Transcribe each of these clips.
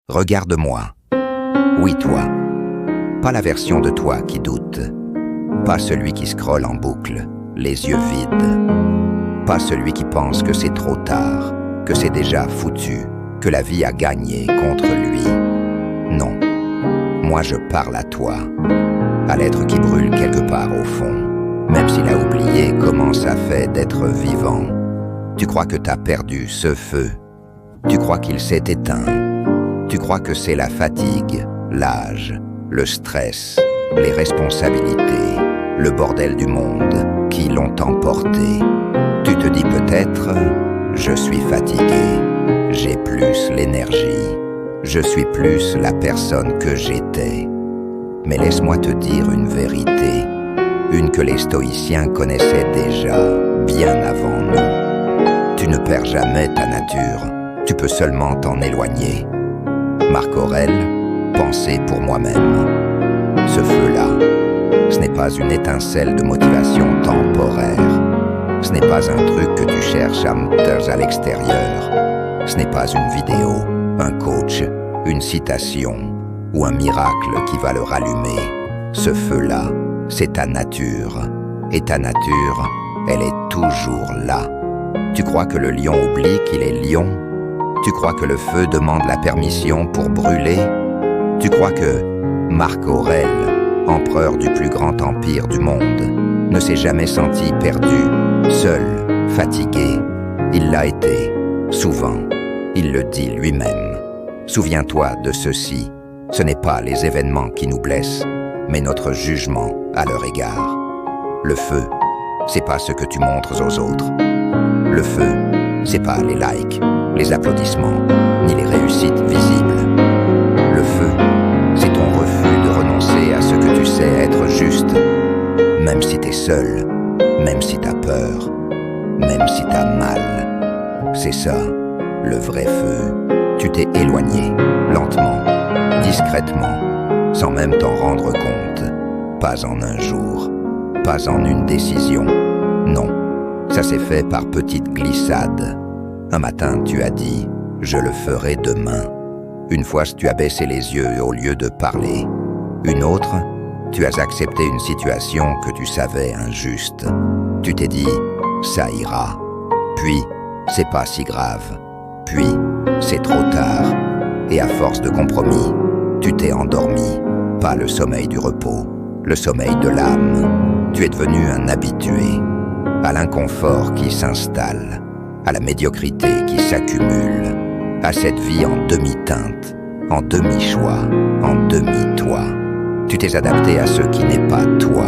Regarde-moi. Oui, toi. Pas la version de toi qui doute. Pas celui qui scrolle en boucle, les yeux vides. Pas celui qui pense que c'est trop tard, que c'est déjà foutu, que la vie a gagné contre lui. Non. Moi, je parle à toi, à l'être qui brûle quelque part au fond, même s'il a oublié comment ça fait d'être vivant. Tu crois que t'as perdu ce feu. Tu crois qu'il s'est éteint. Tu crois que c'est la fatigue, l'âge, le stress, les responsabilités, le bordel du monde qui l'ont emporté. Tu te dis peut-être, je suis fatigué, j'ai plus l'énergie, je suis plus la personne que j'étais. Mais laisse-moi te dire une vérité, une que les stoïciens connaissaient déjà, bien avant nous. Tu ne perds jamais ta nature, tu peux seulement t'en éloigner. Marc Aurèle, pensée pour moi-même. Ce feu-là, ce n'est pas une étincelle de motivation temporaire. Ce n'est pas un truc que tu cherches à l'extérieur. Ce n'est pas une vidéo, un coach, une citation ou un miracle qui va le rallumer. Ce feu-là, c'est ta nature. Et ta nature, elle est toujours là. Tu crois que le lion oublie qu'il est lion? Tu crois que le feu demande la permission pour brûler? Tu crois que Marc Aurèle, empereur du plus grand empire du monde, ne s'est jamais senti perdu, seul, fatigué? Il l'a été, souvent. Il le dit lui-même. Souviens-toi de ceci. Ce n'est pas les événements qui nous blessent, mais notre jugement à leur égard. Le feu, c'est pas ce que tu montres aux autres. Le feu, c'est pas les likes, les applaudissements, ni les réussites visibles. Le feu, c'est ton refus de renoncer à ce que tu sais être juste, même si t'es seul, même si t'as peur, même si t'as mal. C'est ça, le vrai feu. Tu t'es éloigné, lentement, discrètement, sans même t'en rendre compte. Pas en un jour, pas en une décision. Non, ça s'est fait par petites glissades. Un matin, tu as dit « je le ferai demain ». Une fois, tu as baissé les yeux au lieu de parler. Une autre, tu as accepté une situation que tu savais injuste. Tu t'es dit « ça ira ». Puis, c'est pas si grave. Puis, c'est trop tard. Et à force de compromis, tu t'es endormi. Pas le sommeil du repos, le sommeil de l'âme. Tu es devenu un habitué à l'inconfort qui s'installe, à la médiocrité qui s'accumule, à cette vie en demi-teinte, en demi-choix, en demi-toi. Tu t'es adapté à ce qui n'est pas toi.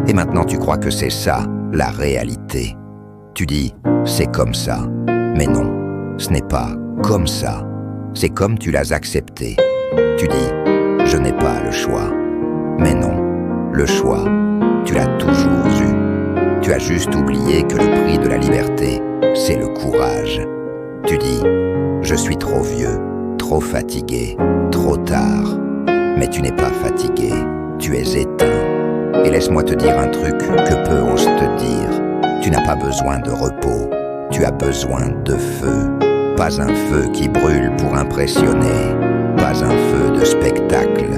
Et maintenant tu crois que c'est ça, la réalité. Tu dis, c'est comme ça. Mais non, ce n'est pas comme ça. C'est comme tu l'as accepté. Tu dis, je n'ai pas le choix. Mais non, le choix, tu l'as toujours eu. Tu as juste oublié que le prix de la liberté, c'est le courage. Tu dis, je suis trop vieux, trop fatigué, trop tard. Mais tu n'es pas fatigué, tu es éteint. Et laisse-moi te dire un truc que peu osent te dire. Tu n'as pas besoin de repos, tu as besoin de feu. Pas un feu qui brûle pour impressionner, pas un feu de spectacle.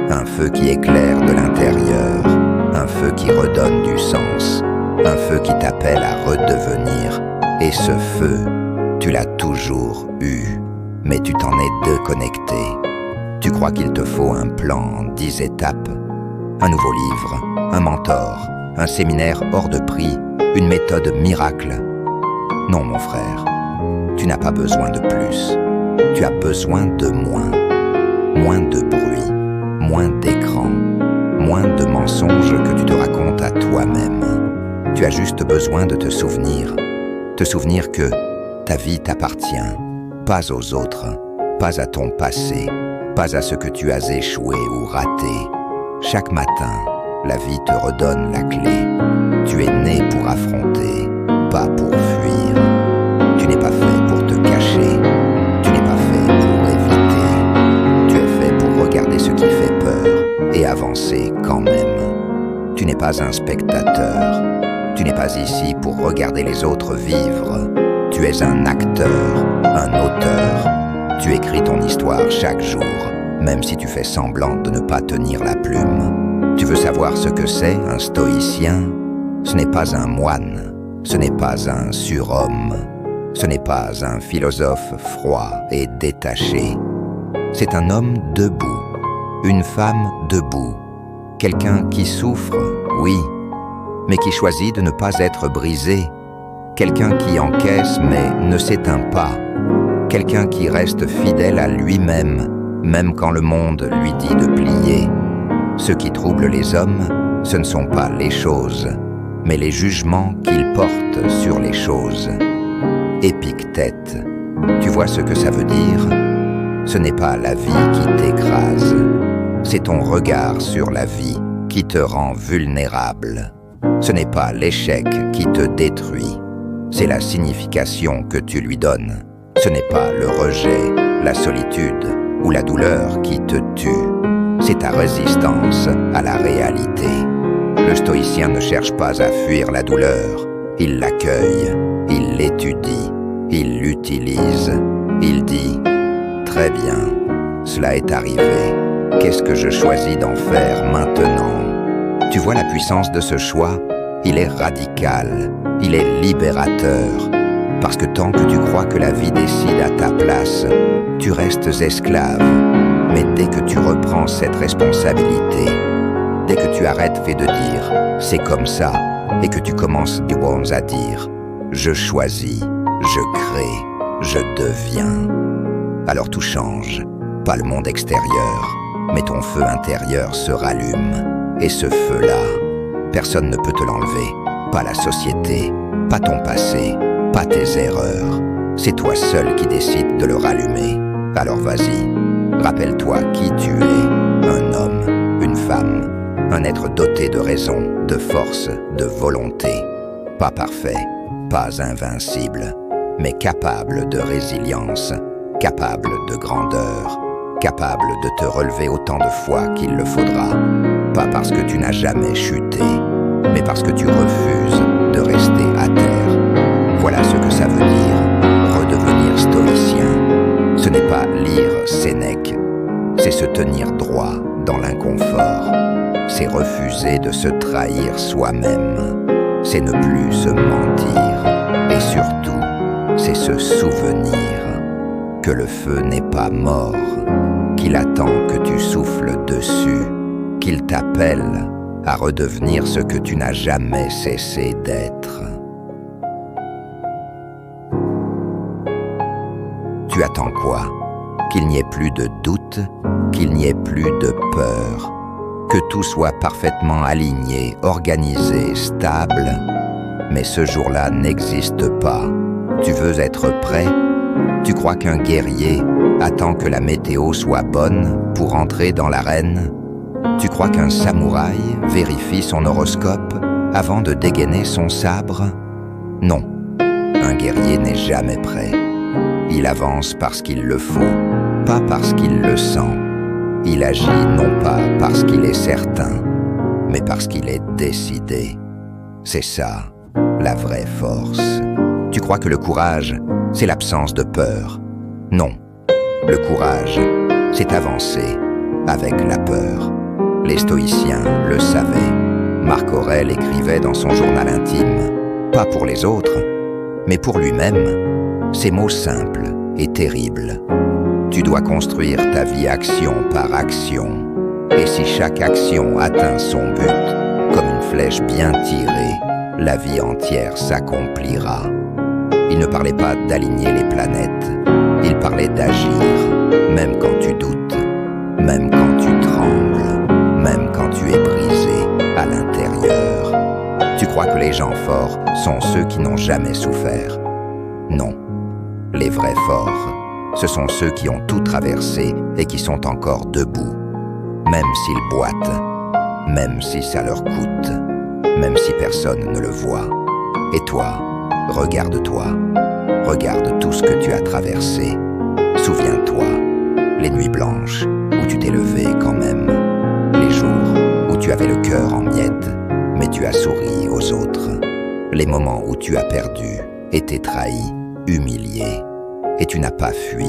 Un feu qui éclaire de l'intérieur, un feu qui redonne du sens. Un feu qui t'appelle à redevenir. Et ce feu, tu l'as toujours eu, mais tu t'en es déconnecté. Tu crois qu'il te faut un plan en 10 étapes, un nouveau livre, un mentor, un séminaire hors de prix, une méthode miracle. Non, mon frère, tu n'as pas besoin de plus. Tu as besoin de moins. Moins de bruit, moins d'écran, moins de mensonges que tu te racontes à toi-même. Tu as juste besoin de te souvenir que ta vie t'appartient, pas aux autres, pas à ton passé, pas à ce que tu as échoué ou raté. Chaque matin, la vie te redonne la clé. Tu es né pour affronter, pas pour fuir. Tu n'es pas fait pour te cacher, tu n'es pas fait pour éviter. Tu es fait pour regarder ce qui fait peur et avancer quand même. Tu n'es pas un spectateur. Tu n'es pas ici pour regarder les autres vivre. Tu es un acteur, un auteur. Tu écris ton histoire chaque jour, même si tu fais semblant de ne pas tenir la plume. Tu veux savoir ce que c'est, un stoïcien? Ce n'est pas un moine, ce n'est pas un surhomme, ce n'est pas un philosophe froid et détaché. C'est un homme debout, une femme debout, quelqu'un qui souffre, oui, mais qui choisit de ne pas être brisé, quelqu'un qui encaisse mais ne s'éteint pas, quelqu'un qui reste fidèle à lui-même, même quand le monde lui dit de plier. Ce qui trouble les hommes, ce ne sont pas les choses, mais les jugements qu'ils portent sur les choses. Épictète, tu vois ce que ça veut dire? Ce n'est pas la vie qui t'écrase, c'est ton regard sur la vie qui te rend vulnérable. Ce n'est pas l'échec qui te détruit, c'est la signification que tu lui donnes. Ce n'est pas le rejet, la solitude ou la douleur qui te tue, c'est ta résistance à la réalité. Le stoïcien ne cherche pas à fuir la douleur, il l'accueille, il l'étudie, il l'utilise, il dit « Très bien, cela est arrivé, qu'est-ce que je choisis d'en faire maintenant ?» Tu vois la puissance de ce choix? Il est radical, il est libérateur, parce que tant que tu crois que la vie décide à ta place, tu restes esclave. Mais dès que tu reprends cette responsabilité, dès que tu arrêtes de dire « c'est comme ça » et que tu commences à dire « je choisis, je crée, je deviens », alors tout change. Pas le monde extérieur, mais ton feu intérieur se rallume. Et ce feu-là, personne ne peut te l'enlever. Pas la société, pas ton passé, pas tes erreurs. C'est toi seul qui décides de le rallumer. Alors vas-y, rappelle-toi qui tu es. Un homme, une femme, un être doté de raison, de force, de volonté. Pas parfait, pas invincible, mais capable de résilience, capable de grandeur, capable de te relever autant de fois qu'il le faudra. Pas parce que tu n'as jamais chuté, mais parce que tu refuses de rester à terre. Voilà ce que ça veut dire, redevenir stoïcien. Ce n'est pas lire Sénèque, c'est se tenir droit dans l'inconfort. C'est refuser de se trahir soi-même. C'est ne plus se mentir. Et surtout, c'est se souvenir que le feu n'est pas mort, qu'il attend que tu souffles dessus, qu'il t'appelle à redevenir ce que tu n'as jamais cessé d'être. Tu attends quoi? Qu'il n'y ait plus de doute, qu'il n'y ait plus de peur, que tout soit parfaitement aligné, organisé, stable. Mais ce jour-là n'existe pas. Tu veux être prêt? Tu crois qu'un guerrier attend que la météo soit bonne pour entrer dans l'arène? Tu crois qu'un samouraï vérifie son horoscope avant de dégainer son sabre? Non, un guerrier n'est jamais prêt. Il avance parce qu'il le faut, pas parce qu'il le sent. Il agit non pas parce qu'il est certain, mais parce qu'il est décidé. C'est ça, la vraie force. Tu crois que le courage, c'est l'absence de peur? Non, le courage, c'est avancer avec la peur. Les stoïciens le savaient. Marc Aurèle écrivait dans son journal intime, pas pour les autres, mais pour lui-même, ces mots simples et terribles. Tu dois construire ta vie action par action. Et si chaque action atteint son but, comme une flèche bien tirée, la vie entière s'accomplira. Il ne parlait pas d'aligner les planètes, il parlait d'agir, même quand tu doutes, même quand tu trembles, même quand tu es brisé à l'intérieur. Tu crois que les gens forts sont ceux qui n'ont jamais souffert? Non, les vrais forts, ce sont ceux qui ont tout traversé et qui sont encore debout, même s'ils boitent, même si ça leur coûte, même si personne ne le voit. Et toi, regarde-toi, regarde tout ce que tu as traversé. Souviens-toi, les nuits blanches où tu t'es levé quand même, les jours où tu avais le cœur en miettes, mais tu as souri aux autres, les moments où tu as perdu, été trahi, humilié, et tu n'as pas fui,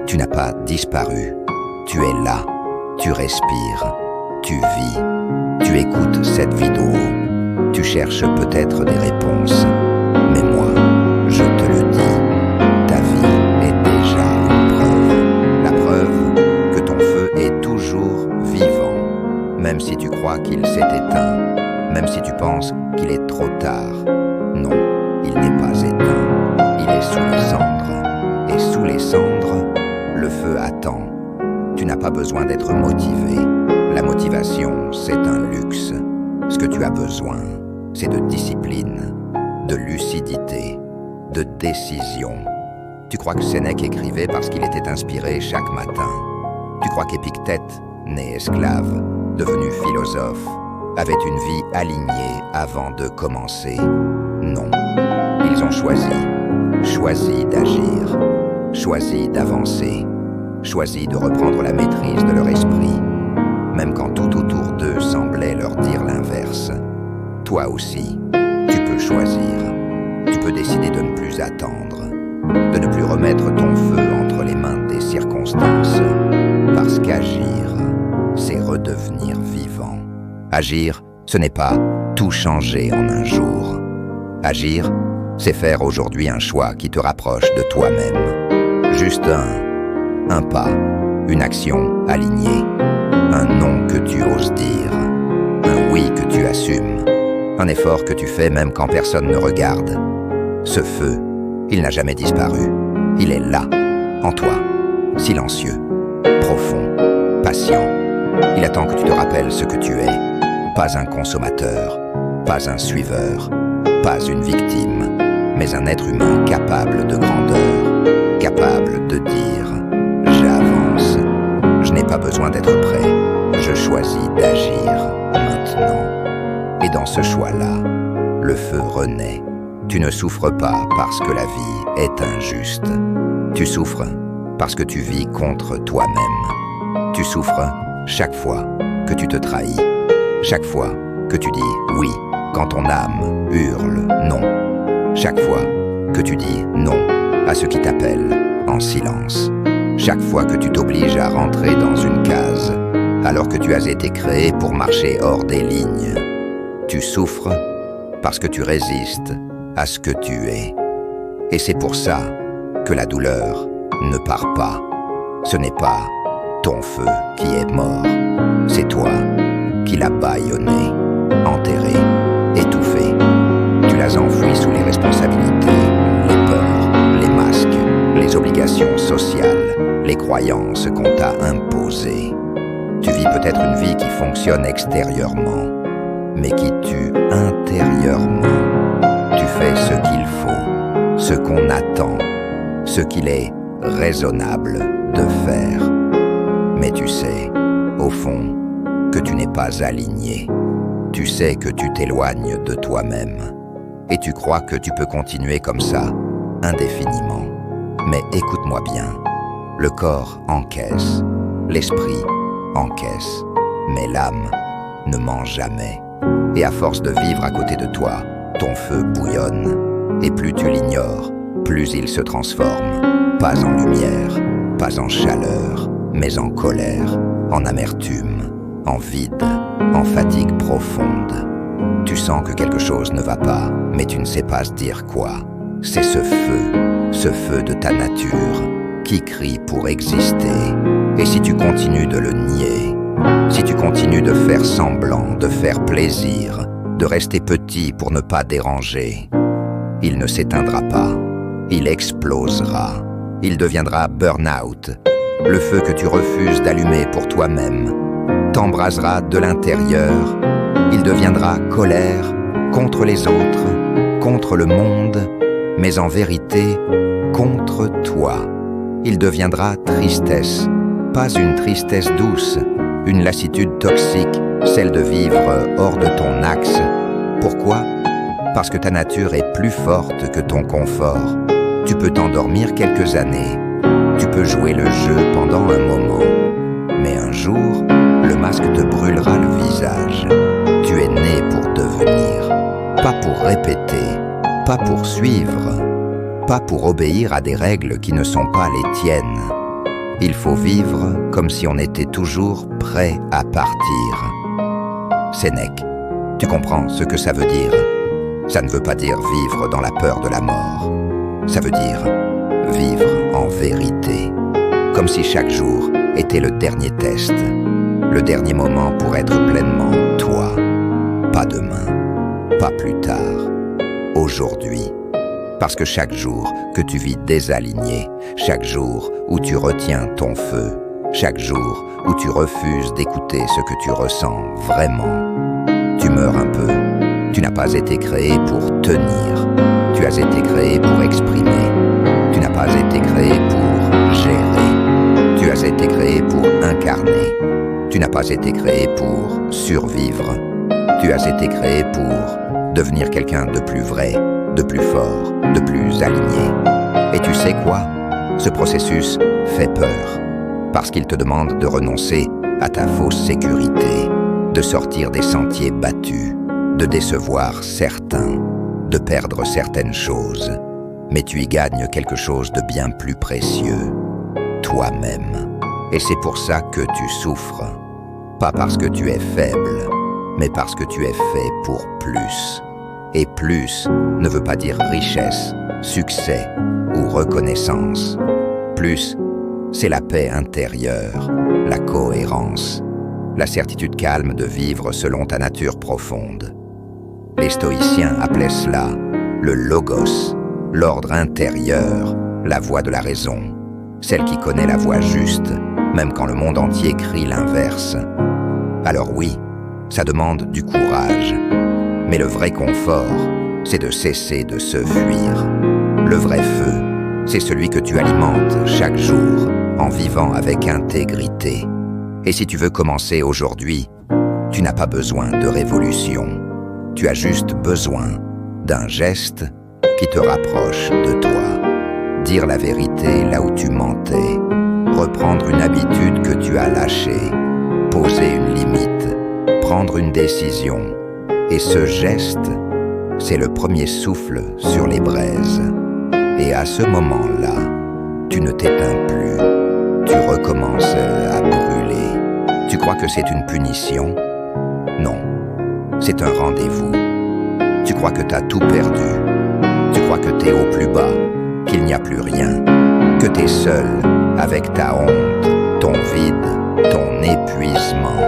Tu n'as pas disparu. Tu es là. Tu respires. Tu vis. Tu écoutes cette vidéo. Tu cherches peut-être des réponses. Mais moi, je te le dis, ta vie est déjà une preuve. La preuve que ton feu est toujours vivant. Même si tu crois qu'il s'est éteint. Même si tu penses qu'il est trop tard. Non, il n'est pas éteint. Il est sous les cendres. Et sous les cendres, le feu attend. Tu n'as pas besoin d'être motivé. La motivation, c'est un luxe. Ce que tu as besoin, c'est de discipline, de lucidité, de décision. Tu crois que Sénèque écrivait parce qu'il était inspiré chaque matin. Tu crois qu'Épictète, né esclave, devenu philosophe, avait une vie alignée avant de commencer. Non, ils ont choisi d'agir, choisi d'avancer, choisi de reprendre la maîtrise de leur esprit, même quand tout autour d'eux semblait leur dire l'inverse. Toi aussi, tu peux choisir. Tu peux décider de ne plus attendre, de ne plus remettre ton feu entre les mains des circonstances, parce qu'agir, c'est redevenir vivant. Agir, ce n'est pas tout changer en un jour. Agir, c'est faire aujourd'hui un choix qui te rapproche de toi-même. Juste un pas, une action alignée, un non que tu oses dire, un oui que tu assumes, un effort que tu fais même quand personne ne regarde. Ce feu, il n'a jamais disparu. Il est là, en toi, silencieux, profond, patient. Il attend que tu te rappelles ce que tu es. Pas un consommateur, pas un suiveur, pas une victime, mais un être humain capable de grandeur, capable de dire « J'avance, je n'ai pas besoin d'être prêt, je choisis d'agir maintenant. » Et dans ce choix-là, le feu renaît. Tu ne souffres pas parce que la vie est injuste. Tu souffres parce que tu vis contre toi-même. Tu souffres chaque fois que tu te trahis, chaque fois que tu dis oui quand ton âme hurle non, chaque fois que tu dis non à ce qui t'appelle en silence, chaque fois que tu t'obliges à rentrer dans une case alors que tu as été créé pour marcher hors des lignes. Tu souffres parce que tu résistes à ce que tu es. Et c'est pour ça que la douleur ne part pas. Ce n'est pas ton feu qui est mort, c'est toi qui l'as bâillonné, enterré, étouffé. Tu l'as enfoui sous les responsabilités, les peurs, les masques, les obligations sociales, les croyances qu'on t'a imposées. Tu vis peut-être une vie qui fonctionne extérieurement, mais qui tue intérieurement. Tu fais ce qu'il faut, ce qu'on attend, ce qu'il est raisonnable de faire. Mais tu sais, au fond, que tu n'es pas aligné. Tu sais que tu t'éloignes de toi-même. Et tu crois que tu peux continuer comme ça, indéfiniment. Mais écoute-moi bien, le corps encaisse, l'esprit encaisse, mais l'âme ne ment jamais. Et à force de vivre à côté de toi, ton feu bouillonne. Et plus tu l'ignores, plus il se transforme. Pas en lumière, pas en chaleur, mais en colère, en amertume, en vide, en fatigue profonde. Tu sens que quelque chose ne va pas, mais tu ne sais pas se dire quoi. C'est ce feu de ta nature, qui crie pour exister. Et si tu continues de le nier, si tu continues de faire semblant, de faire plaisir, de rester petit pour ne pas déranger, il ne s'éteindra pas, il explosera, il deviendra burn-out, le feu que tu refuses d'allumer pour toi-même, t'embrasera de l'intérieur, il deviendra colère contre les autres, contre le monde, mais en vérité, contre toi. Il deviendra tristesse, pas une tristesse douce, une lassitude toxique, celle de vivre hors de ton axe. Pourquoi ? Parce que ta nature est plus forte que ton confort. Tu peux t'endormir quelques années, tu peux jouer le jeu pendant un moment, mais un jour, le masque te brûlera le visage. Tu es né pour devenir, pas pour répéter, pas pour suivre, pas pour obéir à des règles qui ne sont pas les tiennes. Il faut vivre comme si on était toujours prêt à partir. Sénèque, tu comprends ce que ça veut dire? Ça ne veut pas dire vivre dans la peur de la mort. Ça veut dire vivre en vérité. Comme si chaque jour était le dernier test. Le dernier moment pour être pleinement toi. Pas demain, pas plus tard. Aujourd'hui. Parce que chaque jour que tu vis désaligné, chaque jour où tu retiens ton feu, chaque jour où tu refuses d'écouter ce que tu ressens vraiment, tu meurs un peu. Tu n'as pas été créé pour tenir. Tu as été créé pour exprimer. Tu n'as pas été créé pour gérer. Tu as été créé pour incarner. Tu n'as pas été créé pour survivre. Tu as été créé pour devenir quelqu'un de plus vrai, de plus fort, de plus aligné. Et tu sais quoi? Ce processus fait peur, parce qu'il te demande de renoncer à ta fausse sécurité, de sortir des sentiers battus, de décevoir certains, de perdre certaines choses. Mais tu y gagnes quelque chose de bien plus précieux, toi-même. Et c'est pour ça que tu souffres. Pas parce que tu es faible, mais parce que tu es fait pour plus. Et plus ne veut pas dire richesse, succès ou reconnaissance. Plus, c'est la paix intérieure, la cohérence, la certitude calme de vivre selon ta nature profonde. Les stoïciens appelaient cela le logos, l'ordre intérieur, la voix de la raison, celle qui connaît la voie juste, même quand le monde entier crie l'inverse. Alors oui, ça demande du courage. Mais le vrai confort, c'est de cesser de se fuir. Le vrai feu, c'est celui que tu alimentes chaque jour en vivant avec intégrité. Et si tu veux commencer aujourd'hui, tu n'as pas besoin de révolution. Tu as juste besoin d'un geste qui te rapproche de toi. Dire la vérité là où tu mentais. Reprendre une habitude que tu as lâchée. Poser une limite. Prendre une décision. Et ce geste, c'est le premier souffle sur les braises. Et à ce moment-là, tu ne t'éteins plus. Tu recommences à brûler. Tu crois que c'est une punition? Non, c'est un rendez-vous. Tu crois que t'as tout perdu. Tu crois que t'es au plus bas, qu'il n'y a plus rien. Que t'es seul avec ta honte, ton vide, ton épuisement.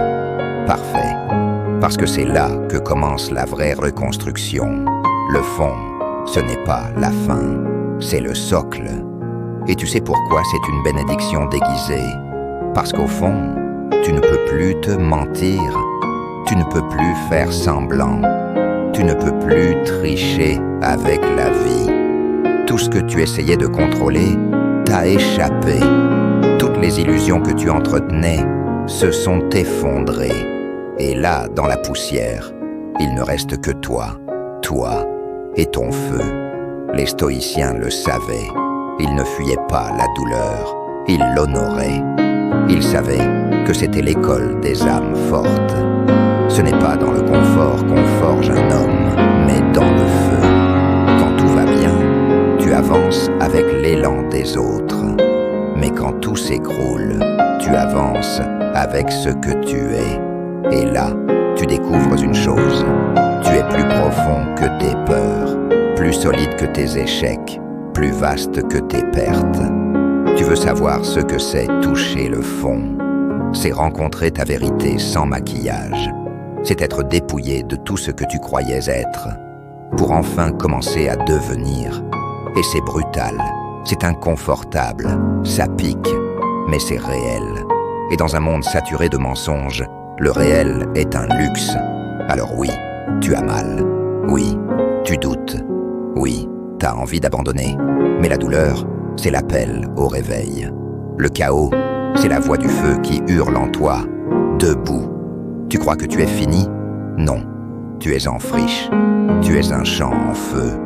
Parfait. Parce que c'est là que commence la vraie reconstruction. Le fond, ce n'est pas la fin, c'est le socle. Et tu sais pourquoi c'est une bénédiction déguisée? Parce qu'au fond, tu ne peux plus te mentir, tu ne peux plus faire semblant, tu ne peux plus tricher avec la vie. Tout ce que tu essayais de contrôler t'a échappé. Toutes les illusions que tu entretenais se sont effondrées. Et là, dans la poussière, il ne reste que toi et ton feu. Les stoïciens le savaient. Ils ne fuyaient pas la douleur, ils l'honoraient. Ils savaient que c'était l'école des âmes fortes. Ce n'est pas dans le confort qu'on forge un homme, mais dans le feu. Quand tout va bien, tu avances avec l'élan des autres. Mais quand tout s'écroule, tu avances avec ce que tu es. Et là, tu découvres une chose. Tu es plus profond que tes peurs, plus solide que tes échecs, plus vaste que tes pertes. Tu veux savoir ce que c'est toucher le fond. C'est rencontrer ta vérité sans maquillage. C'est être dépouillé de tout ce que tu croyais être, pour enfin commencer à devenir. Et c'est brutal, c'est inconfortable, ça pique, mais c'est réel. Et dans un monde saturé de mensonges, le réel est un luxe. Alors oui, tu as mal. Oui, tu doutes. Oui, t'as envie d'abandonner. Mais la douleur, c'est l'appel au réveil. Le chaos, c'est la voix du feu qui hurle en toi. Debout. Tu crois que tu es fini? Non. Tu es en friche. Tu es un champ en feu,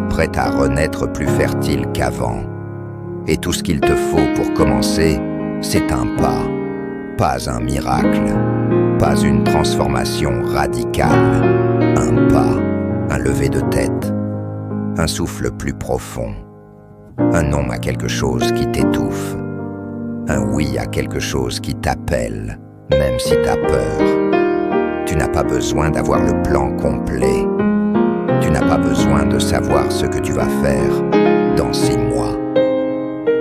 prêt à renaître plus fertile qu'avant. Et tout ce qu'il te faut pour commencer, c'est un pas. Pas un miracle. Pas une transformation radicale. Un pas, un lever de tête. Un souffle plus profond. Un nom à quelque chose qui t'étouffe. Un oui à quelque chose qui t'appelle, même si t'as peur. Tu n'as pas besoin d'avoir le plan complet. Tu n'as pas besoin de savoir ce que tu vas faire dans 6 mois.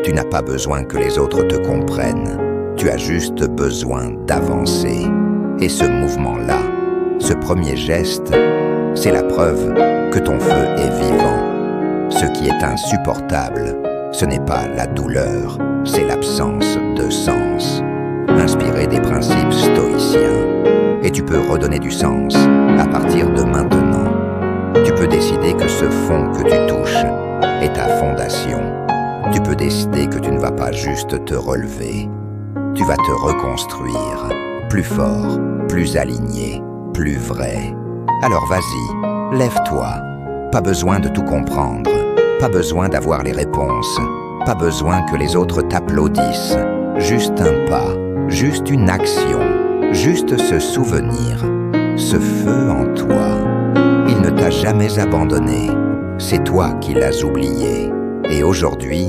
Tu n'as pas besoin que les autres te comprennent. Tu as juste besoin d'avancer. Et ce mouvement-là, ce premier geste, c'est la preuve que ton feu est vivant. Ce qui est insupportable, ce n'est pas la douleur, c'est l'absence de sens. Inspiré des principes stoïciens. Et tu peux redonner du sens à partir de maintenant. Tu peux décider que ce fond que tu touches est ta fondation. Tu peux décider que tu ne vas pas juste te relever. Tu vas te reconstruire, plus fort, plus aligné, plus vrai. Alors vas-y, lève-toi. Pas besoin de tout comprendre, pas besoin d'avoir les réponses, pas besoin que les autres t'applaudissent. Juste un pas, juste une action, juste se souvenir, ce feu en toi. Il ne t'a jamais abandonné, c'est toi qui l'as oublié. Et aujourd'hui,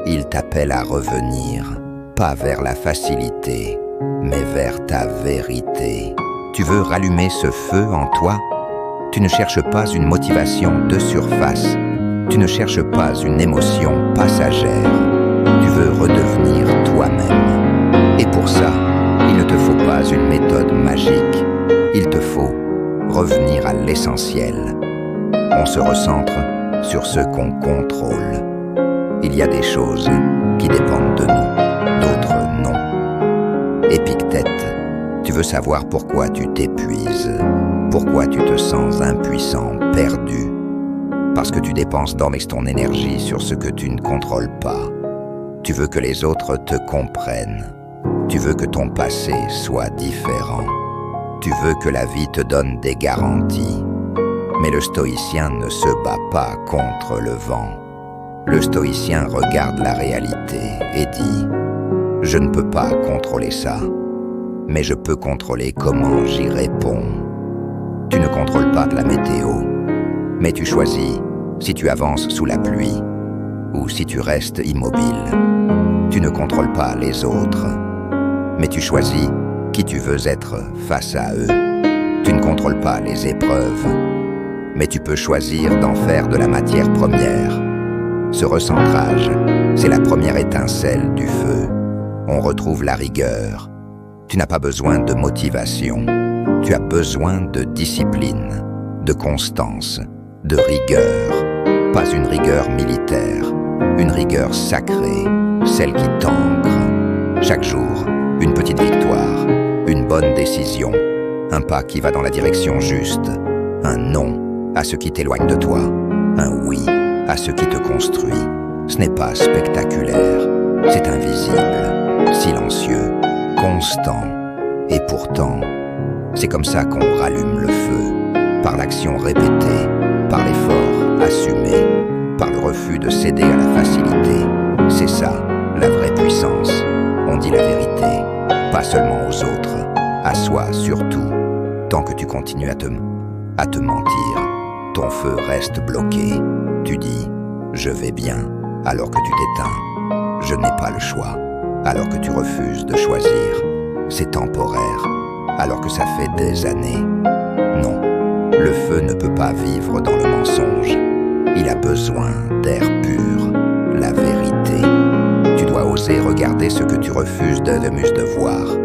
il t'appelle à revenir, pas vers la facilité, mais vers ta vérité. Tu veux rallumer ce feu en toi? Tu ne cherches pas une motivation de surface, tu ne cherches pas une émotion passagère. Tu veux redevenir toi-même. Et pour ça, il ne te faut pas une méthode magique. Il te faut revenir à l'essentiel. On se recentre sur ce qu'on contrôle. Il y a des choses qui dépendent de nous, d'autres non. Épictète, tu veux savoir pourquoi tu t'épuises, pourquoi tu te sens impuissant, perdu. Parce que tu dépenses d'emblée ton énergie sur ce que tu ne contrôles pas. Tu veux que les autres te comprennent. Tu veux que ton passé soit différent. Tu veux que la vie te donne des garanties. Mais le stoïcien ne se bat pas contre le vent. Le stoïcien regarde la réalité et dit « Je ne peux pas contrôler ça, mais je peux contrôler comment j'y réponds. » Tu ne contrôles pas la météo, mais tu choisis si tu avances sous la pluie ou si tu restes immobile. Tu ne contrôles pas les autres, mais tu choisis qui tu veux être face à eux. Tu ne contrôles pas les épreuves, mais tu peux choisir d'en faire de la matière première. Ce recentrage, c'est la première étincelle du feu. On retrouve la rigueur. Tu n'as pas besoin de motivation. Tu as besoin de discipline, de constance, de rigueur. Pas une rigueur militaire, une rigueur sacrée, celle qui t'ancre. Chaque jour, une petite victoire, une bonne décision, un pas qui va dans la direction juste, un non à ce qui t'éloigne de toi, un oui à ce qui te construit. Ce n'est pas spectaculaire, c'est invisible, silencieux, constant. Et pourtant, c'est comme ça qu'on rallume le feu, par l'action répétée, par l'effort assumé, par le refus de céder à la facilité. C'est ça, la vraie puissance. On dit la vérité, pas seulement aux autres, à soi surtout. Tant que tu continues à te mentir, ton feu reste bloqué. Tu dis « je vais bien » alors que tu t'éteins. Je n'ai pas le choix alors que tu refuses de choisir. C'est temporaire alors que ça fait des années. Non, le feu ne peut pas vivre dans le mensonge. Il a besoin d'air pur, la vérité. Tu dois oser regarder ce que tu refuses de voir,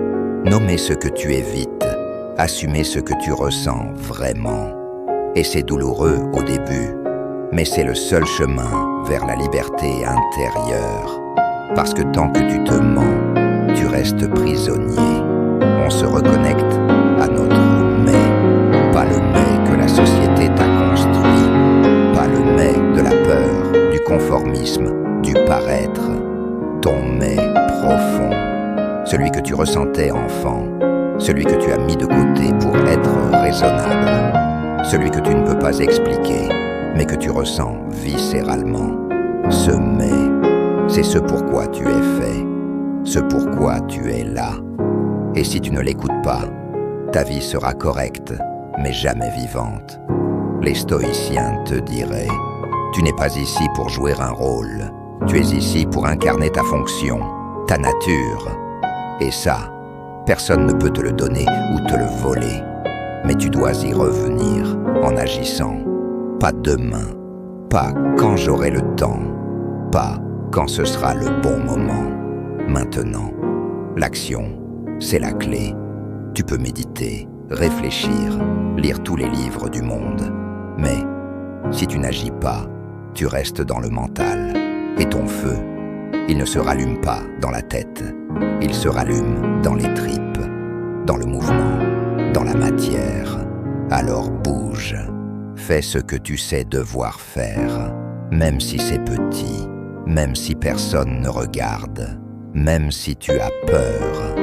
nommer ce que tu évites, assumer ce que tu ressens vraiment. Et c'est douloureux au début, mais c'est le seul chemin vers la liberté intérieure. Parce que tant que tu te mens, tu restes prisonnier. On se reconnecte à notre mais, pas le mais que la société t'a construit, pas le mais de la peur, du conformisme, du paraître. Ton mais profond, celui que tu ressentais enfant, celui que tu as mis de côté pour être raisonnable, celui que tu ne peux pas expliquer, mais que tu ressens viscéralement. Ce mais, c'est ce pourquoi tu es fait, ce pourquoi tu es là. Et si tu ne l'écoutes pas, ta vie sera correcte, mais jamais vivante. Les stoïciens te diraient, tu n'es pas ici pour jouer un rôle, tu es ici pour incarner ta fonction, ta nature. Et ça, personne ne peut te le donner ou te le voler. Mais tu dois y revenir en agissant. Pas demain, pas quand j'aurai le temps, pas quand ce sera le bon moment. Maintenant, l'action, c'est la clé. Tu peux méditer, réfléchir, lire tous les livres du monde. Mais si tu n'agis pas, tu restes dans le mental. Et ton feu, il ne se rallume pas dans la tête. Il se rallume dans les tripes, dans le mouvement, dans la matière. Alors bouge. Fais ce que tu sais devoir faire, même si c'est petit, même si personne ne regarde, même si tu as peur.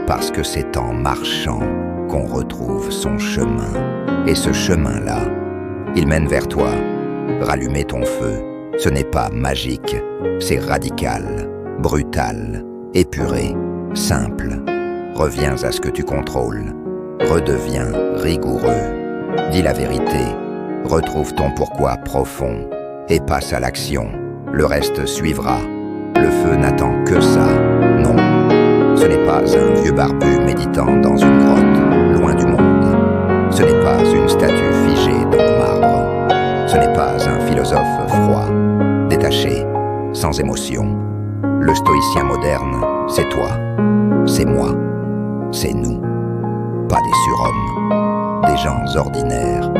Parce que c'est en marchant qu'on retrouve son chemin. Et ce chemin-là, il mène vers toi. Rallumer ton feu, ce n'est pas magique, c'est radical, brutal, épuré, simple. Reviens à ce que tu contrôles, redeviens rigoureux. Dis la vérité, retrouve ton pourquoi profond et passe à l'action. Le reste suivra. Le feu n'attend que ça. Non, ce n'est pas un vieux barbu méditant dans une grotte, loin du monde. Ce n'est pas une statue figée dans le marbre. Ce n'est pas un philosophe froid, détaché, sans émotion. Le stoïcien moderne, c'est toi, c'est moi, c'est nous. Pas des surhommes, des gens ordinaires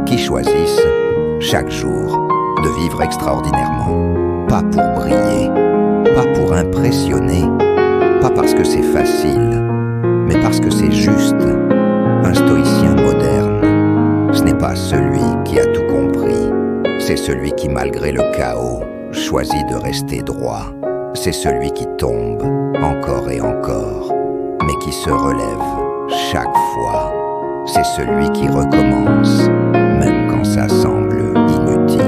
qui choisissent chaque jour de vivre extraordinairement. Pas pour briller, pas pour impressionner, pas parce que c'est facile, mais parce que c'est juste. Un stoïcien moderne, ce n'est pas celui qui a tout compris, c'est celui qui, malgré le chaos, choisit de rester droit. C'est celui qui tombe encore et encore, mais qui se relève chaque fois. C'est celui qui recommence, même quand ça semble inutile,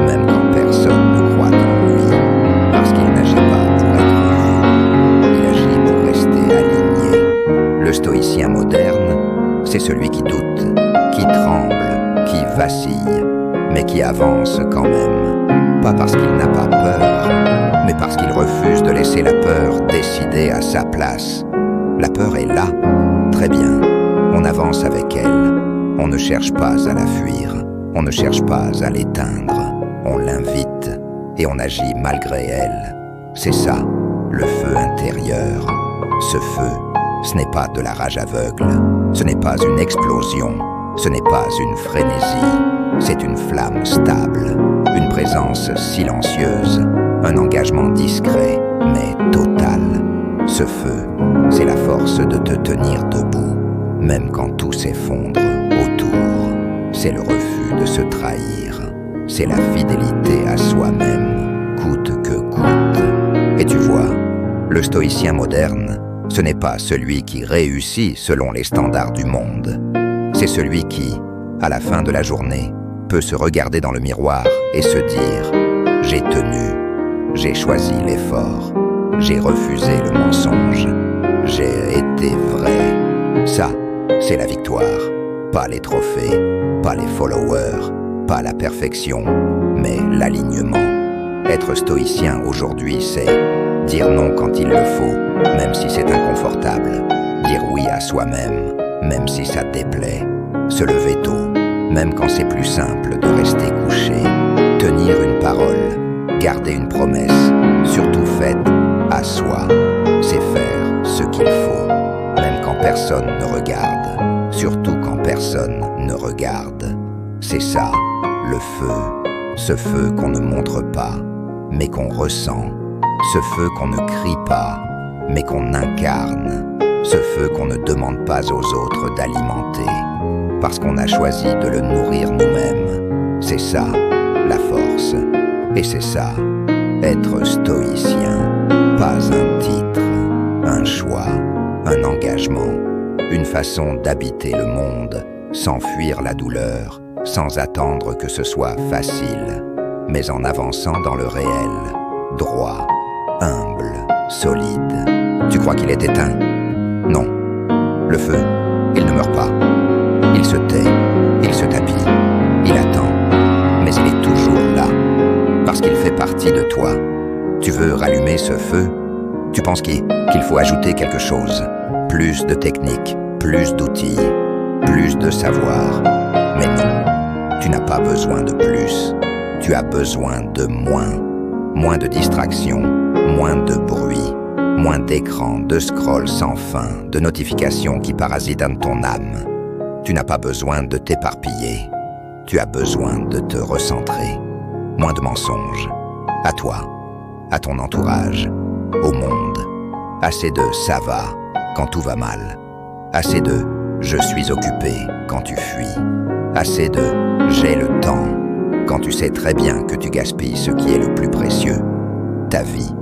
même quand personne ne croit en lui, parce qu'il n'agit pas pour être vu, il agit pour rester aligné. Le stoïcien moderne, c'est celui qui doute, qui tremble, qui vacille, mais qui avance quand même. Pas parce qu'il n'a pas peur, mais parce qu'il refuse de laisser la peur décider à sa place. La peur est là, très bien, on avance avec elle. On ne cherche pas à la fuir, on ne cherche pas à l'éteindre. On l'invite et on agit malgré elle. C'est ça, le feu intérieur. Ce feu, ce n'est pas de la rage aveugle, ce n'est pas une explosion, ce n'est pas une frénésie. C'est une flamme stable, une présence silencieuse, un engagement discret mais total. Ce feu, c'est la force de te tenir debout, même quand tout s'effondre autour. C'est le refus de se trahir, c'est la fidélité à soi-même, coûte que coûte. Et tu vois, le stoïcien moderne, ce n'est pas celui qui réussit selon les standards du monde. C'est celui qui, à la fin de la journée, peut se regarder dans le miroir et se dire « J'ai tenu, j'ai choisi l'effort, j'ai refusé le mensonge, j'ai été vrai. » Ça, c'est la victoire. Pas les trophées, pas les followers, pas la perfection, mais l'alignement. Être stoïcien aujourd'hui, c'est dire non quand il le faut, même si c'est inconfortable. Dire oui à soi-même, même si ça déplaît. Se lever tôt, même quand c'est plus simple de rester couché. Tenir une parole, garder une promesse, surtout faite à soi. C'est faire ce qu'il faut, même quand personne ne regarde. Surtout quand personne ne regarde. C'est ça, le feu. Ce feu qu'on ne montre pas, mais qu'on ressent. Ce feu qu'on ne crie pas, mais qu'on incarne. Ce feu qu'on ne demande pas aux autres d'alimenter, parce qu'on a choisi de le nourrir nous-mêmes. C'est ça, la force. Et c'est ça, être stoïcien. Pas un titre, un choix, un engagement. Une façon d'habiter le monde, sans fuir la douleur, sans attendre que ce soit facile, mais en avançant dans le réel, droit, humble, solide. Tu crois qu'il est éteint? Non. Le feu, il ne meurt pas. Il se tait, il se tapit, il attend, mais il est toujours là, parce qu'il fait partie de toi. Tu veux rallumer ce feu? Tu penses qu'il faut ajouter quelque chose, plus de techniques, plus d'outils, plus de savoir. Mais non, tu n'as pas besoin de plus. Tu as besoin de moins de distractions, moins de bruit, moins d'écran, de scroll sans fin, de notifications qui parasitent ton âme. Tu n'as pas besoin de t'éparpiller. Tu as besoin de te recentrer. Moins de mensonges. À toi, à ton entourage, au monde. Assez de « ça va » quand tout va mal. Assez de « je suis occupé » quand tu fuis. Assez de « j'ai le temps » quand tu sais très bien que tu gaspilles ce qui est le plus précieux, ta vie.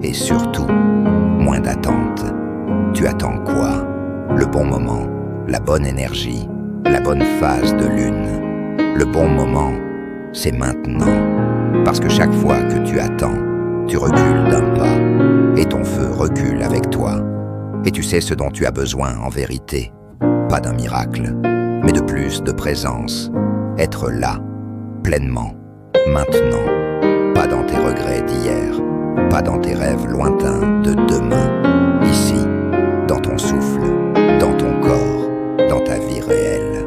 Et surtout, moins d'attente. Tu attends quoi? Le bon moment, la bonne énergie, la bonne phase de lune. Le bon moment, c'est maintenant. Parce que chaque fois que tu attends, tu recules d'un pas. Et ton feu recule avec toi. Et tu sais ce dont tu as besoin en vérité. Pas d'un miracle, mais de plus de présence. Être là, pleinement, maintenant. Pas dans tes regrets d'hier. Pas dans tes rêves lointains de demain. Ici, dans ton souffle, dans ton corps, dans ta vie réelle.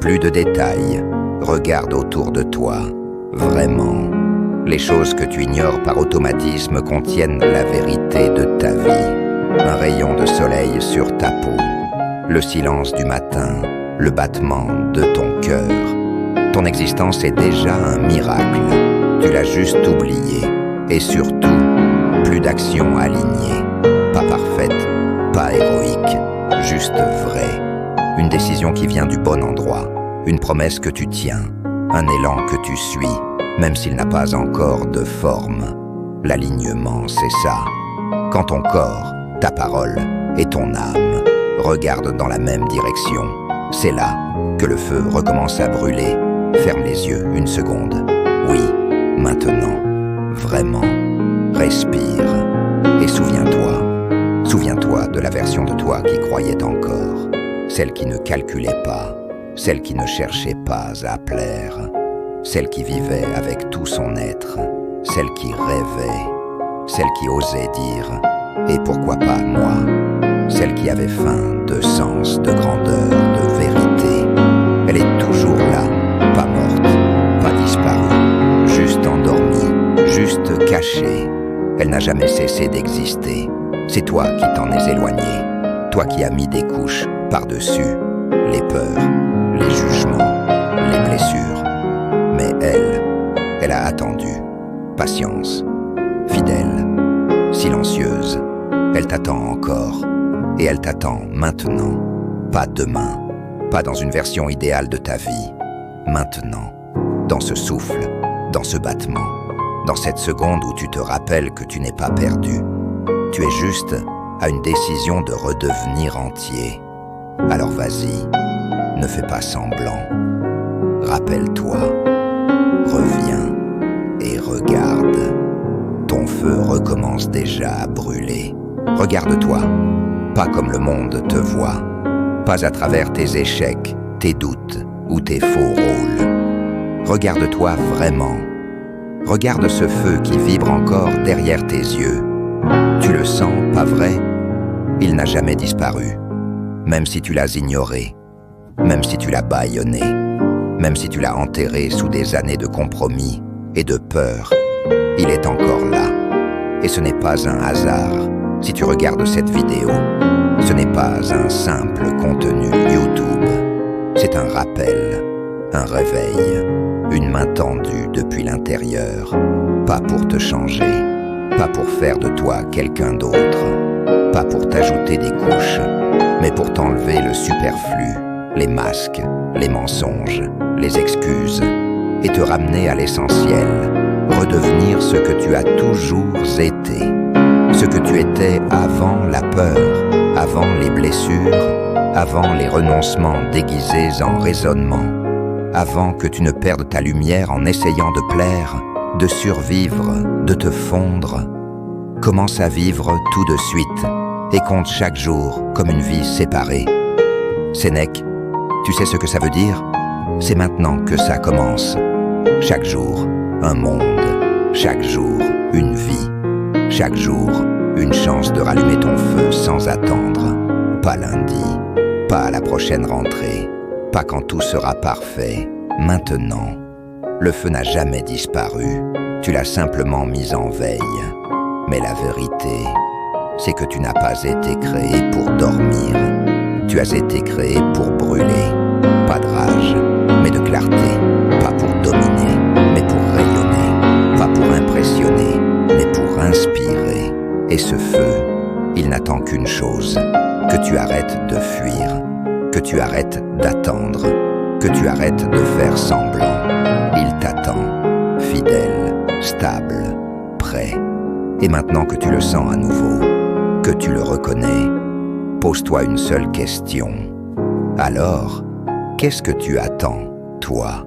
Plus de détails. Regarde autour de toi, vraiment. Les choses que tu ignores par automatisme contiennent la vérité de ta vie. Un rayon de soleil sur ta peau, le silence du matin, le battement de ton cœur. Ton existence est déjà un miracle, tu l'as juste oublié. Et surtout, plus d'action alignée, pas parfaite, pas héroïque, juste vraie. Une décision qui vient du bon endroit, une promesse que tu tiens, un élan que tu suis. Même s'il n'a pas encore de forme. L'alignement, c'est ça. Quand ton corps, ta parole et ton âme regardent dans la même direction, c'est là que le feu recommence à brûler. Ferme les yeux une seconde. Oui, maintenant, vraiment. Respire et souviens-toi. Souviens-toi de la version de toi qui croyait encore. Celle qui ne calculait pas, celle qui ne cherchait pas à plaire. Celle qui vivait avec tout son être, celle qui rêvait, celle qui osait dire « et pourquoi pas moi ?» Celle qui avait faim de sens, de grandeur, de vérité. Elle est toujours là, pas morte, pas disparue, juste endormie, juste cachée. Elle n'a jamais cessé d'exister. C'est toi qui t'en es éloigné, toi qui as mis des couches par-dessus les peurs, les jugements, les blessures. Mais elle a attendu, patience, fidèle, silencieuse. Elle t'attend encore, et elle t'attend maintenant, pas demain, pas dans une version idéale de ta vie, maintenant, dans ce souffle, dans ce battement, dans cette seconde où tu te rappelles que tu n'es pas perdu. Tu es juste à une décision de redevenir entier. Alors vas-y, ne fais pas semblant. Rappelle-toi. Reviens et regarde. Ton feu recommence déjà à brûler. Regarde-toi, pas comme le monde te voit, pas à travers tes échecs, tes doutes ou tes faux rôles. Regarde-toi vraiment. Regarde ce feu qui vibre encore derrière tes yeux. Tu le sens, pas vrai? Il n'a jamais disparu, même si tu l'as ignoré, même si tu l'as bâillonné. Même si tu l'as enterré sous des années de compromis et de peur, il est encore là. Et ce n'est pas un hasard si tu regardes cette vidéo. Ce n'est pas un simple contenu YouTube. C'est un rappel, un réveil, une main tendue depuis l'intérieur. Pas pour te changer, pas pour faire de toi quelqu'un d'autre, pas pour t'ajouter des couches, mais pour t'enlever le superflu, les masques, les mensonges, les excuses, et te ramener à l'essentiel, redevenir ce que tu as toujours été, ce que tu étais avant la peur, avant les blessures, avant les renoncements déguisés en raisonnement, avant que tu ne perdes ta lumière en essayant de plaire, de survivre, de te fondre. Commence à vivre tout de suite et compte chaque jour comme une vie séparée. Sénèque, tu sais ce que ça veut dire? C'est maintenant que ça commence. Chaque jour, un monde. Chaque jour, une vie. Chaque jour, Une chance de rallumer ton feu sans attendre. Pas lundi, pas à la prochaine rentrée, pas quand tout sera parfait. Maintenant, le feu n'a jamais disparu. Tu l'as simplement mis en veille. Mais la vérité, c'est que tu n'as pas été créé pour dormir. Tu as été créé pour brûler. Pas de rage, mais de clarté. Pas pour dominer, mais pour rayonner. Pas pour impressionner, mais pour inspirer. Et ce feu, il n'attend qu'une chose, que tu arrêtes de fuir, que tu arrêtes d'attendre, que tu arrêtes de faire semblant. Il t'attend, fidèle, stable, prêt. Et maintenant que tu le sens à nouveau, que tu le reconnais, pose-toi une seule question. Alors, qu'est-ce que tu attends, toi ?